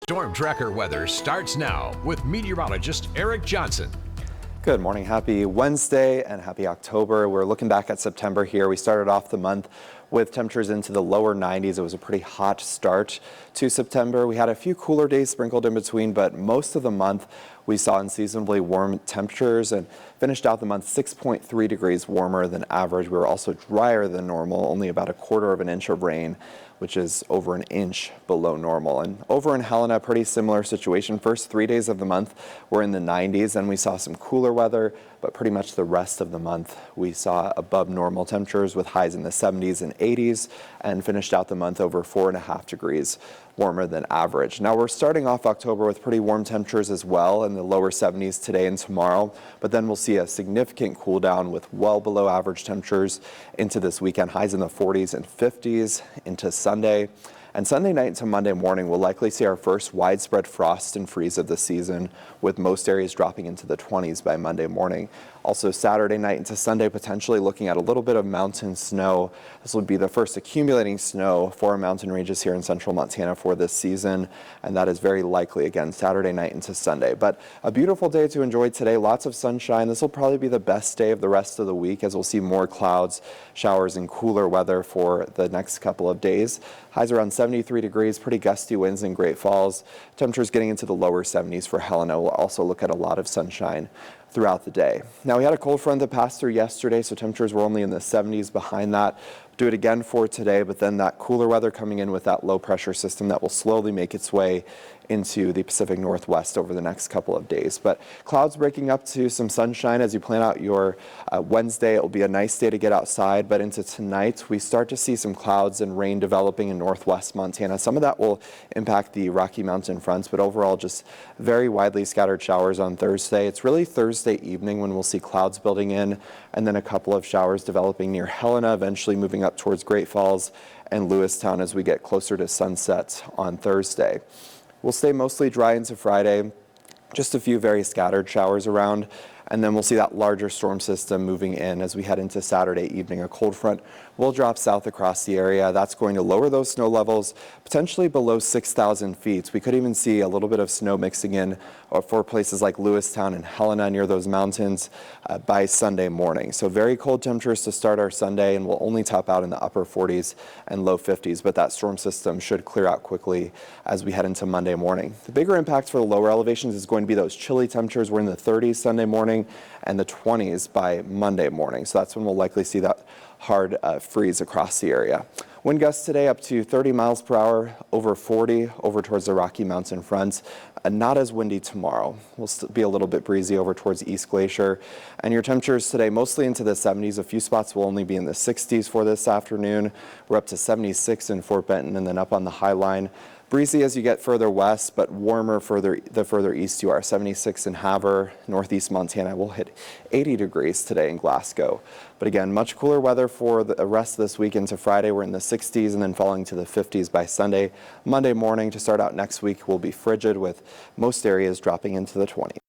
Storm Tracker weather starts now with meteorologist Eric Johnson. Good morning. Happy Wednesday and happy October. We're looking back at September here. We started off the month with temperatures into the lower 90s. It was a pretty hot start to September. We had a few cooler days sprinkled in between, but most of the month we saw unseasonably warm temperatures and finished out the month 6.3 degrees warmer than average. We were also drier than normal, only about 1/4 of an inch of rain, which is over an inch below normal. And over in Helena, pretty similar situation. First 3 days of the month were in the 90s, and we saw some cooler weather, but pretty much the rest of the month we saw above normal temperatures with highs in the 70s and 80s, and finished out the month over 4.5 degrees warmer than average. Now we're starting off October with pretty warm temperatures as well in the lower 70s today and tomorrow, but then we'll see a significant cool down with well below average temperatures into this weekend. Highs in the 40s and 50s into Sunday. And Sunday night into Monday morning, we'll likely see our first widespread frost and freeze of the season, with most areas dropping into the 20s by Monday morning. Also Saturday night into Sunday, potentially looking at a little bit of mountain snow. This will be the first accumulating snow for our mountain ranges here in central Montana for this season, and that is very likely again Saturday night into Sunday. But a beautiful day to enjoy today. Lots of sunshine. This will probably be the best day of the rest of the week, as we'll see more clouds, showers, and cooler weather for the next couple of days. Highs around 73 degrees, pretty gusty winds in Great Falls. Temperatures getting into the lower 70s for Helena. We'll also look at a lot of sunshine throughout the day. Now we had a cold front that passed through yesterday, so temperatures were only in the 70s behind that. Do it again for today, but then that cooler weather coming in with that low pressure system that will slowly make its way into the Pacific Northwest over the next couple of days. But clouds breaking up to some sunshine as you plan out your Wednesday. It will be a nice day to get outside, but into tonight we start to see some clouds and rain developing in northwest Montana. Some of that will impact the Rocky Mountain fronts, but overall just very widely scattered showers on Thursday. It's really Thursday evening when we'll see clouds building in, and then a couple of showers developing near Helena, eventually moving up towards Great Falls and Lewistown as we get closer to sunset on Thursday. We'll stay mostly dry into Friday, just a few very scattered showers around, and then we'll see that larger storm system moving in as we head into Saturday evening. A cold front will drop south across the area. That's going to lower those snow levels potentially below 6,000 feet. We could even see a little bit of snow mixing in for places like Lewistown and Helena near those mountains by Sunday morning. So very cold temperatures to start our Sunday, and we'll only top out in the upper 40s and low 50s, but that storm system should clear out quickly as we head into Monday morning. The bigger impact for the lower elevations is going to be those chilly temperatures. We're in the 30s Sunday morning and the 20s by Monday morning. So that's when we'll likely see that hard freeze across the area. Wind gusts today up to 30 miles per hour, over 40 over towards the Rocky Mountain front. Not as windy tomorrow. We'll still be a little bit breezy over towards East Glacier. And your temperatures today mostly into the 70s. A few spots will only be in the 60s for this afternoon. We're up to 76 in Fort Benton and then up on the High Line. Breezy as you get further west, but warmer the further east you are. 76 in Havre, northeast Montana will hit 80 degrees today in Glasgow. But again, much cooler weather for the rest of this week into Friday. We're in the 60s and then falling to the 50s by Sunday. Monday morning to start out next week will be frigid, with most areas dropping into the 20s.